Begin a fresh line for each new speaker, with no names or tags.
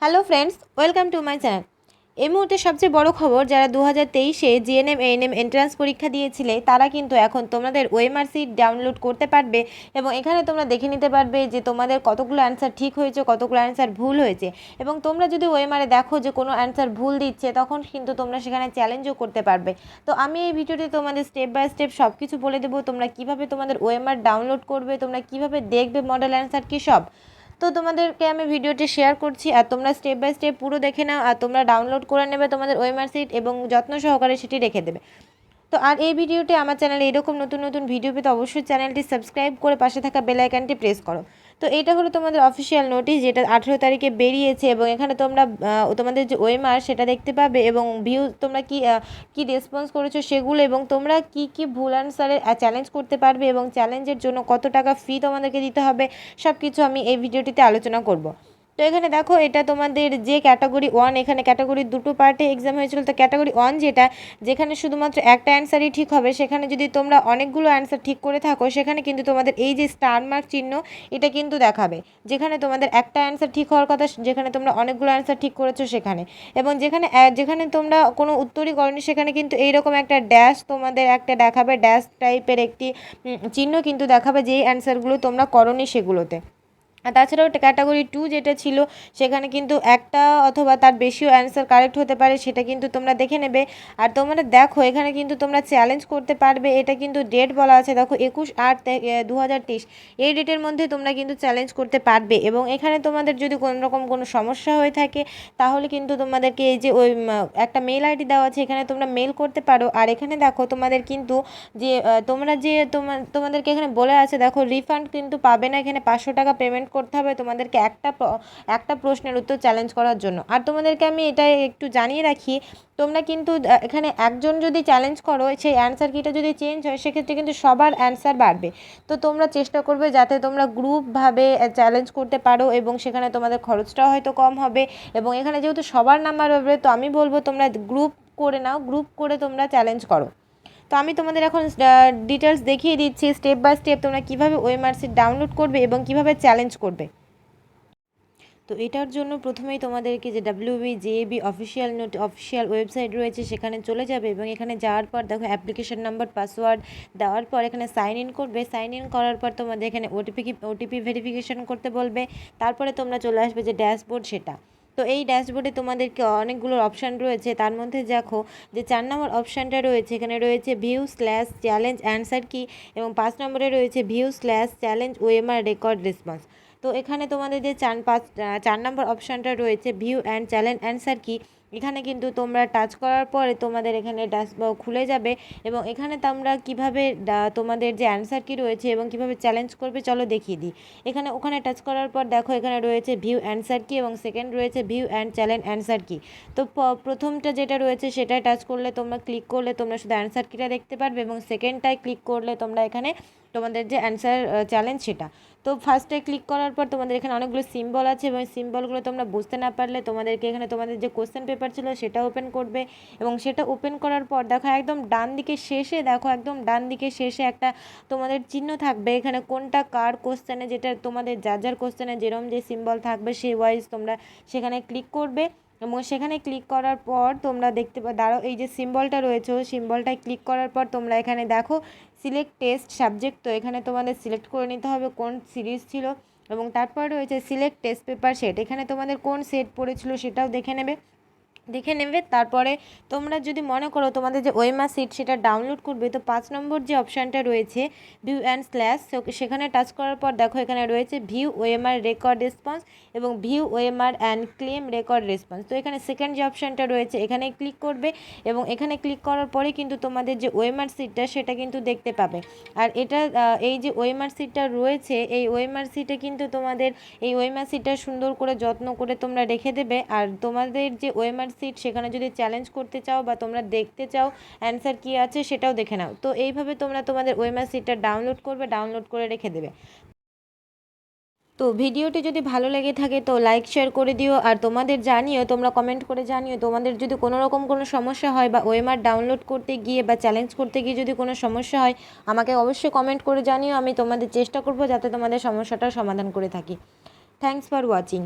Hello friends, welcome to my channel. এই মুহূর্তে সবচেয়ে বড় খবর, যারা 2023-এ জিএনএম এএনএম এন্ট্রান্স পরীক্ষা দিয়েছিলে তারা কিন্তু এখন তোমাদের ওএমআর সিট ডাউনলোড করতে পারবে এবং এখানে তোমরা দেখে নিতে পারবে যে তোমাদের কতগুলো অ্যান্সার ঠিক হয়েছে, কতগুলো অ্যান্সার ভুল হয়েছে। এবং তোমরা যদি ওএমআরে দেখো যে কোনো অ্যান্সার ভুল দিচ্ছে, তখন কিন্তু তোমরা সেখানে চ্যালেঞ্জও করতে পারবে। তো আমি এই ভিডিওতে তোমাদের স্টেপ বাই স্টেপ সব কিছু বলে দেবো, তোমরা কীভাবে তোমাদের ওএমআর ডাউনলোড করবে, তোমরা কীভাবে দেখবে মডেল অ্যান্সার কী সব। তো তোমাদেরকে আমি ভিডিওটি শেয়ার করছি, আর তোমরা স্টেপ বাই স্টেপ পুরো দেখে নাও, আর তোমরা ডাউনলোড করে নেবে তোমাদের ওএমআর সিট এবং যত্ন সহকারে সেটি রেখে দেবে। তো আর এই ভিডিওটি আমার চ্যানেলে এরকম নতুন নতুন ভিডিও পেতে অবশ্যই চ্যানেলটি সাবস্ক্রাইব করে পাশে থাকা বেল আইকনটি প্রেস করো। তো এটা হলো তোমাদের অফিসিয়াল নোটিশ, যেটা 18 তারিখে বেরিয়েছে এবং এখানে তোমরা তোমাদের যে ওএমআর সেটা দেখতে পাবে এবং ভিউ তোমরা কি রেসপন্স করেছো সেগুলো, এবং তোমরা কি ভুল অ্যান্সারে চ্যালেঞ্জ করতে পারবে এবং চ্যালেঞ্জের জন্য কত টাকা ফি তোমাদেরকে দিতে হবে, সব কিছু আমি এই ভিডিওটিতে আলোচনা করব। তো এখানে দেখো, এটা তোমাদের যে ক্যাটাগরি 1, এখানে ক্যাটাগরি দুটো পার্টে এক্সাম হয়েছিল। তো ক্যাটাগরি 1 যেখানে শুধুমাত্র একটা অ্যান্সারই ঠিক হবে, সেখানে যদি তোমরা অনেকগুলো অ্যান্সার ঠিক করে থাকো, সেখানে কিন্তু তোমাদের এই যে স্টার মার্ক চিহ্ন এটা কিন্তু দেখাবে। যেখানে তোমাদের একটা অ্যান্সার ঠিক হওয়ার কথা, যেখানে তোমরা অনেকগুলো অ্যান্সার ঠিক করেছো সেখানে, এবং যেখানে তোমরা কোনো উত্তরই করোনি, সেখানে কিন্তু এইরকম একটা ড্যাশ তোমাদের একটা দেখাবে, ড্যাশ টাইপের একটি চিহ্ন কিন্তু দেখাবে যেই অ্যান্সারগুলো তোমরা করোনি সেগুলোতে। আর তাছাড়াও ক্যাটাগরি 2 যেটা ছিল, সেখানে কিন্তু একটা অথবা তার বেশিও অ্যান্সার কারেক্ট হতে পারে, সেটা কিন্তু তোমরা দেখে নেবে। আর তোমরা দেখো, এখানে কিন্তু তোমরা চ্যালেঞ্জ করতে পারবে, এটা কিন্তু ডেট বলা আছে, দেখো 21/8/2023 এই ডেটের মধ্যে তোমরা কিন্তু চ্যালেঞ্জ করতে পারবে। এবং এখানে তোমাদের যদি কোনো রকম কোনো সমস্যা হয়ে থাকে, তাহলে কিন্তু তোমাদেরকে এই যে ওই একটা মেল আইডি দেওয়া আছে, এখানে তোমরা মেল করতে পারো। আর এখানে দেখো, তোমাদের কিন্তু যে তোমাদেরকে এখানে বলে আছে, দেখো রিফান্ড কিন্তু পাবে না, এখানে 500 টাকা পেমেন্ট করতে হবে তোমাদেরকে একটা প্রশ্নের উত্তর চ্যালেঞ্জ করার জন্য। আর তোমাদেরকে আমি এটা একটু জানিয়ে রাখি, তোমরা কিন্তু এখানে একজন যদি চ্যালেঞ্জ করো, সেই অ্যান্সার কিটা যদি চেঞ্জ হয়, সেক্ষেত্রে কিন্তু সবার অ্যান্সার বাড়বে। তো তোমরা চেষ্টা করবে যাতে তোমরা গ্রুপভাবে চ্যালেঞ্জ করতে পারো, এবং সেখানে তোমাদের খরচটাও হয়তো কম হবে। এবং এখানে যেহেতু সবার নাম্বার হবে, তো আমি বলবো তোমরা গ্রুপ করে নাও, গ্রুপ করে তোমরা চ্যালেঞ্জ করো। তো আমি তোমাদের এখন ডিটেলস দেখিয়ে দিচ্ছি স্টেপ বাই স্টেপ তোমরা কীভাবে ওএমআর সিট ডাউনলোড করবে এবং কীভাবে চ্যালেঞ্জ করবে। তো এটার জন্য প্রথমেই তোমাদেরকে যে WBJAB অফিসিয়াল ওয়েবসাইট রয়েছে, সেখানে চলে যাবে এবং এখানে যাওয়ার পর দেখো অ্যাপ্লিকেশন নাম্বার, পাসওয়ার্ড দেওয়ার পর এখানে সাইন ইন করবে। সাইন ইন করার পর তোমাদের এখানে ওটিপি ভেরিফিকেশন করতে বলবে। তারপরে তোমরা চলে আসবে যে ড্যাশবোর্ড, সেটা। তো এই ড্যাশবোর্ডে তোমাদেরকে অনেকগুলো অপশান রয়েছে, তার মধ্যে দেখো যে 4 নম্বর অপশানটা রয়েছে, এখানে রয়েছে ভিউ/চ্যালেঞ্জ অ্যান্সার কি, এবং 5 নম্বরে রয়েছে ভিউ/চ্যালেঞ্জ ওএমআর রেকর্ড রেসপন্স। তো এখানে তোমাদের যে 4 নম্বর অপশানটা রয়েছে ভিউ অ্যান্ড চ্যালেঞ্জ অ্যান্সার কি, এখানে কিন্তু তোমরা টাচ করার পরে তোমাদের এখানে ড্যাশবোর্ড খুলে যাবে। এবং এখানে তোমরা কীভাবে তোমাদের যে অ্যান্সার কি রয়েছে এবং কীভাবে চ্যালেঞ্জ করবে চলো দেখিয়ে দিই। ওখানে টাচ করার পর দেখো এখানে রয়েছে ভিউ অ্যান্সার কি, এবং সেকেন্ড রয়েছে ভিউ অ্যান্ড চ্যালেঞ্জ অ্যান্সার কি। তো প্রথমটা যেটা রয়েছে সেটাই টাচ করলে, তোমরা ক্লিক করলে তোমরা শুধু অ্যান্সার কিটা দেখতে পারবে, এবং সেকেন্ডটায় ক্লিক করলে তোমরা এখানে তোমাদের যে অ্যান্সার চ্যালেঞ্জ সেটা। তো ফার্স্টে ক্লিক করার পর তোমাদের এখানে অনেকগুলো সিম্বল আছে, এবং সিম্বলগুলো তোমরা বুঝতে না পারলে তোমাদেরকে এখানে তোমাদের যে কোশ্চেন পেপার ছিল সেটা ওপেন করবে। এবং সেটা ওপেন করার পর দেখো একদম ডান দিকে শেষে একটা তোমাদের চিহ্ন থাকবে, এখানে কোনটা কার কোশ্চেনে, যেটা তোমাদের যার কোশ্চেনে যেরকম যে সিম্বল থাকবে সেই ওয়াইজ তোমরা সেখানে ক্লিক করবে। এবং সেখানে ক্লিক করার পর তোমরা দেখতে দাঁড়াও, এই যে সিম্বলটা রয়েছে, ওই সিম্বলটায় ক্লিক করার পর তোমরা এখানে দেখো সিলেক্ট টেস্ট সাবজেক্ট। তো এখানে তোমাদের সিলেক্ট করে নিতে হবে কোন সিরিজ ছিল। এবং তারপর রয়েছে সিলেক্ট টেস্ট পেপার সেট, এখানে তোমাদের কোন সেট পড়েছিল সেটাও দেখে নেবে। তারপরে তোমরা যদি মনে করো তোমাদের যে ওএমআর সিট সেটা ডাউনলোড করবে, তো 5 নম্বর যে অপশানটা রয়েছে ভিউ অ্যান্ড স্ল্যাশ, সেখানে টাচ করার পর দেখো এখানে রয়েছে ভিউ ওএমআর রেকর্ড রেসপন্স এবং view OMR and claim record response. তো এখানে সেকেন্ড যে অপশানটা রয়েছে এখানে ক্লিক করবে, এবং এখানে ক্লিক করার পরে কিন্তু তোমাদের যে ওএমআর সিটটা সেটা কিন্তু দেখতে পাবে। আর এটা এই যে ওএমআর সিটটা রয়েছে, এই ওএমআর সিটে কিন্তু তোমাদের এই ওএমআর সিটটা সুন্দর করে যত্ন করে তোমরা রেখে দেবে। আর তোমাদের যে ওএমআর সিট, সেখানে যদি চ্যালেঞ্জ করতে চাও বা তোমরা দেখতে চাও অ্যান্সার কি আছে সেটাও দেখে নাও। তো এইভাবে তোমরা তোমাদের ওএমআর সিটটা ডাউনলোড করে রেখে দেবে। তো ভিডিওটি যদি ভালো লেগে থাকে তো লাইক শেয়ার করে দিও, আর তোমাদের জানিও, তোমরা কমেন্ট করে জানিও তোমাদের যদি কোনো রকম কোনো সমস্যা হয় বা ওএমআর ডাউনলোড করতে গিয়ে বা চ্যালেঞ্জ করতে গিয়ে যদি কোনো সমস্যা হয়, আমাকে অবশ্যই কমেন্ট করে জানিও। আমি তোমাদের চেষ্টা করব যাতে তোমাদের সমস্যাটার সমাধান করে থাকি। Thanks for watching.